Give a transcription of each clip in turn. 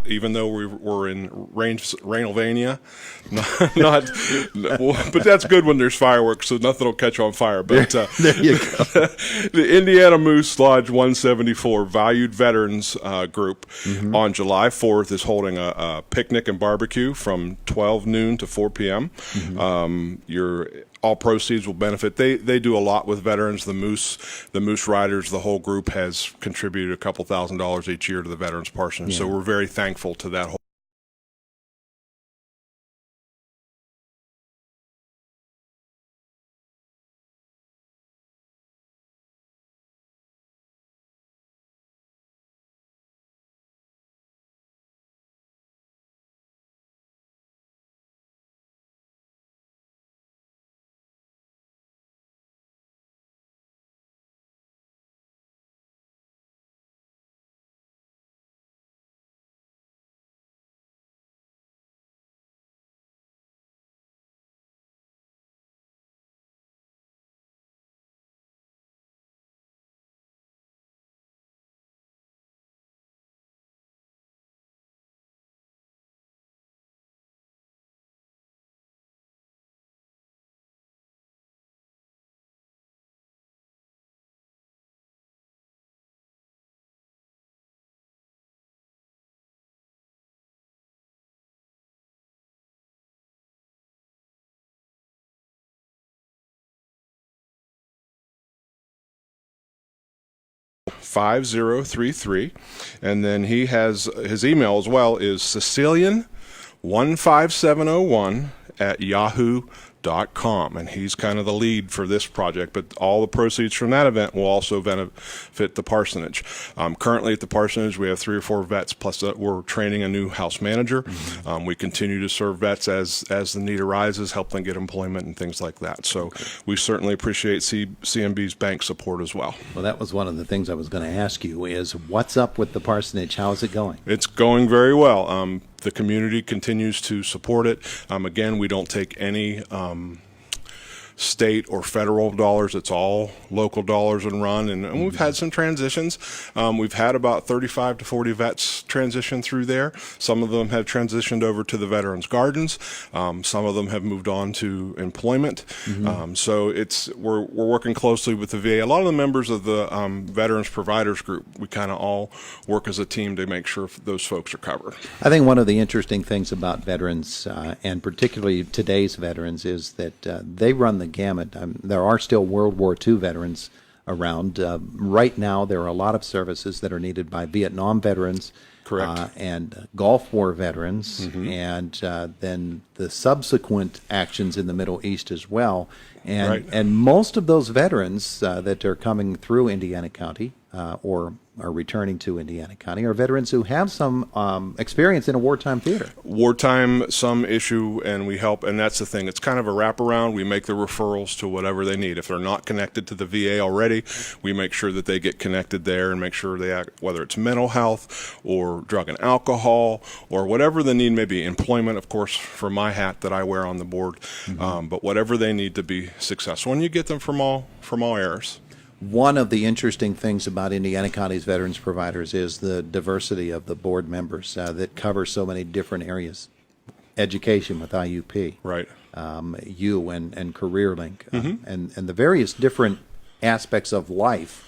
even though we're in Rainylvania, but that's good when there's fireworks, so nothing will catch on fire. But there you go. The Indiana Moose Lodge 174 Valued Veterans Group on July 4th is holding a picnic and barbecue from 12 noon to 4 p.m. All proceeds will benefit. They do a lot with veterans. The Moose Riders, the whole group has contributed a couple $1,000s each year to the Veterans Parsonage. So we're very thankful to that whole. 5033, and then he has his email as well is Sicilian15701@yahoo.com, and he's kind of the lead for this project, but all the proceeds from that event will also benefit the parsonage. Currently at the parsonage we have 3 or 4 vets, plus we're training a new house manager. We continue to serve vets as the need arises, help them get employment and things like that. So we certainly appreciate CMB's bank support as well. Well, that was one of the things I was going to ask you is what's up with the parsonage? How is it going? It's going very well. The community continues to support it. Again, we don't take any state or federal dollars. It's all local dollars and run. And we've had some transitions. We've had about 35 to 40 vets transition through there. Some of them have transitioned over to the Veterans Gardens. Some of them have moved on to employment. So we're working closely with the VA. A lot of the members of the Veterans Providers Group, we kind of all work as a team to make sure those folks are covered. I think one of the interesting things about veterans, and particularly today's veterans, is that they run the gamut. There are still World War II veterans around. Right now, there are a lot of services that are needed by Vietnam veterans. Correct. And Gulf War veterans, and then the subsequent actions in the Middle East as well. And most of those veterans that are coming through Indiana County or are returning to Indiana County are veterans who have some experience in a wartime theater. Wartime, some issue, and we help, and that's the thing. It's kind of a wraparound. We make the referrals to whatever they need. If they're not connected to the VA already, we make sure that they get connected there and make sure they act, whether it's mental health or drug and alcohol or whatever the need may be. Employment, of course, for my hat that I wear on the board, but whatever they need to be successful. And you get them from all areas. One of the interesting things about Indiana County's Veterans Providers is the diversity of the board members that cover so many different areas. Education with IUP. Right. You and CareerLink. And the various different aspects of life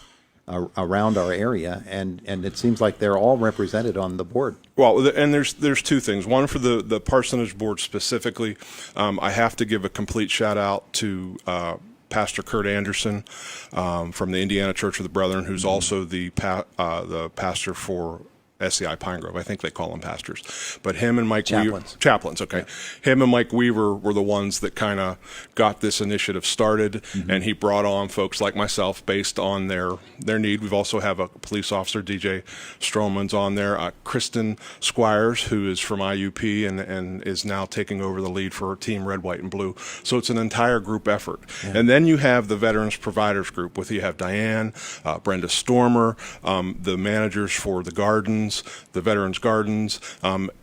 around our area, and it seems like they're all represented on the board. Well, and there's 2 things. One, for the parsonage board specifically, I have to give a complete shout out to Pastor Kurt Anderson from the Indiana Church of the Brethren, who's also the pastor for SCI Pine Grove. I think they call them pastors. But him and Mike Weaver. Chaplains, okay. Yeah. Him and Mike Weaver were the ones that kind of got this initiative started, and he brought on folks like myself based on their need. We've also have a police officer, DJ Stroman's on there. Kristen Squires, who is from IUP and is now taking over the lead for Team Red, White, and Blue. So it's an entire group effort. Yeah. And then you have the Veterans Providers Group, with you have Diane, Brenda Stormer, the managers for the gardens, Veterans, the Veterans Gardens.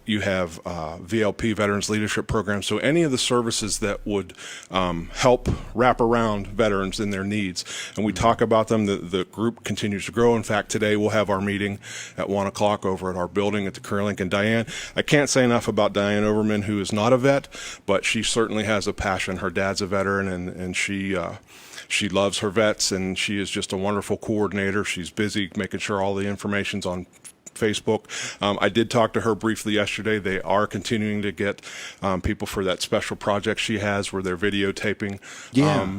You have VLP, Veterans Leadership Program. So any of the services that would help wrap around veterans in their needs. And we talk about them. The group continues to grow. In fact, today we'll have our meeting at 1 o'clock over at our building at the CareerLink. And Diane, I can't say enough about Diane Overman, who is not a vet, but she certainly has a passion. Her dad's a veteran, and she loves her vets, and she is just a wonderful coordinator. She's busy making sure all the information's on Facebook. I did talk to her briefly yesterday. They are continuing to get people for that special project she has where they're videotaping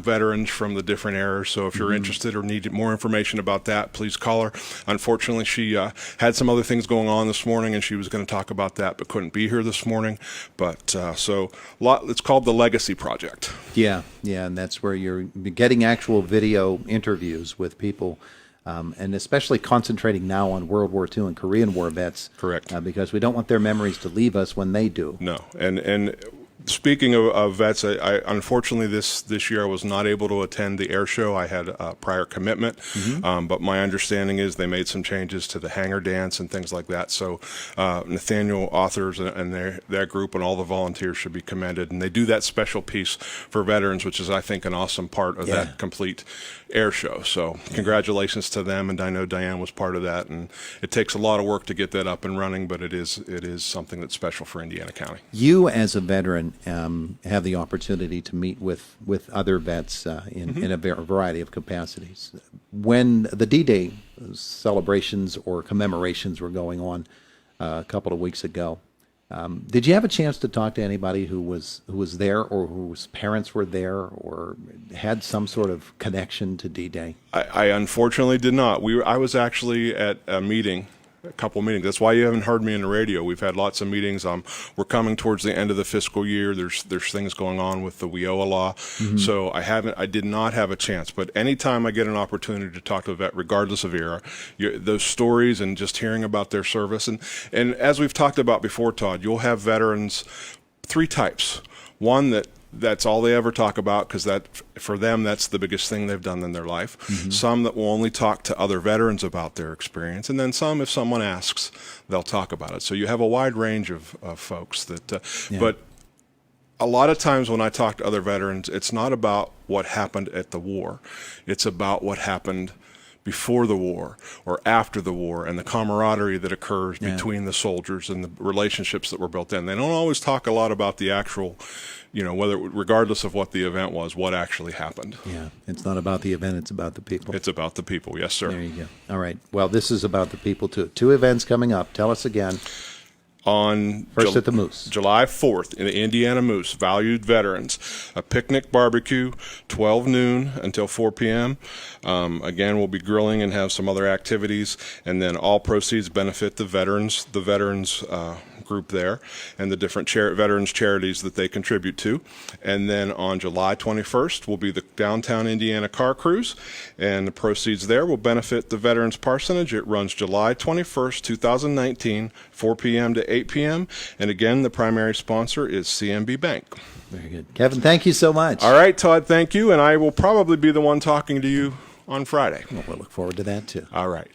veterans from the different eras. So if you're interested or need more information about that, please call her. Unfortunately, she had some other things going on this morning, and she was going to talk about that but couldn't be here this morning. But it's called the Legacy Project. Yeah, and that's where you're getting actual video interviews with people. And especially concentrating now on World War II and Korean War vets. Correct. Because we don't want their memories to leave us when they do. No. And speaking of vets, I unfortunately this year I was not able to attend the air show. I had a prior commitment, but my understanding is they made some changes to the hangar dance and things like that. So Nathaniel authors and their group and all the volunteers should be commended. And they do that special piece for veterans, which is, I think, an awesome part of that complete air show. So congratulations to them, and I know Diane was part of that. And it takes a lot of work to get that up and running, but it is something that's special for Indiana County. You, as a veteran, have the opportunity to meet with other vets in a variety of capacities. When the D-Day celebrations or commemorations were going on a couple of weeks ago, did you have a chance to talk to anybody who was there, or whose parents were there, or had some sort of connection to D-Day? I unfortunately did not. I was actually at a couple meetings. That's why you haven't heard me in the radio. We've had lots of meetings. We're coming towards the end of the fiscal year. There's things going on with the WIOA law. So I did not have a chance. But anytime I get an opportunity to talk to a vet, regardless of era, those stories and just hearing about their service. And as we've talked about before, Todd, you'll have veterans, three types. One that's all they ever talk about, because that for them that's the biggest thing they've done in their life. Some that will only talk to other veterans about their experience, and then some, if someone asks, they'll talk about it. So you have a wide range of folks that but a lot of times when I talk to other veterans, it's not about what happened at the war. It's about what happened before the war or after the war, and the camaraderie that occurs between the soldiers and the relationships that were built in. They don't always talk a lot about the actual, regardless of what the event was, what actually happened. Yeah, it's not about the event, it's about the people. It's about the people, yes, sir. There you go. All right. Well, this is about the people, too. Two events coming up. Tell us again. On First at the Moose. July 4th in the Indiana Moose, valued veterans, a picnic barbecue, 12 noon until 4 p.m. Again, we'll be grilling and have some other activities, and then all proceeds benefit the veterans group there and the different veterans charities that they contribute to. And then on July 21st will be the Downtown Indiana Car Cruise, and the proceeds there will benefit the Veterans Parsonage. It runs July 21st, 2019, 4 p.m. to 8 p.m. And again, the primary sponsor is CMB Bank. Very good. Kevin, thank you so much. All right, Todd, thank you. And I will probably be the one talking to you on Friday. Well, we'll look forward to that, too. All right.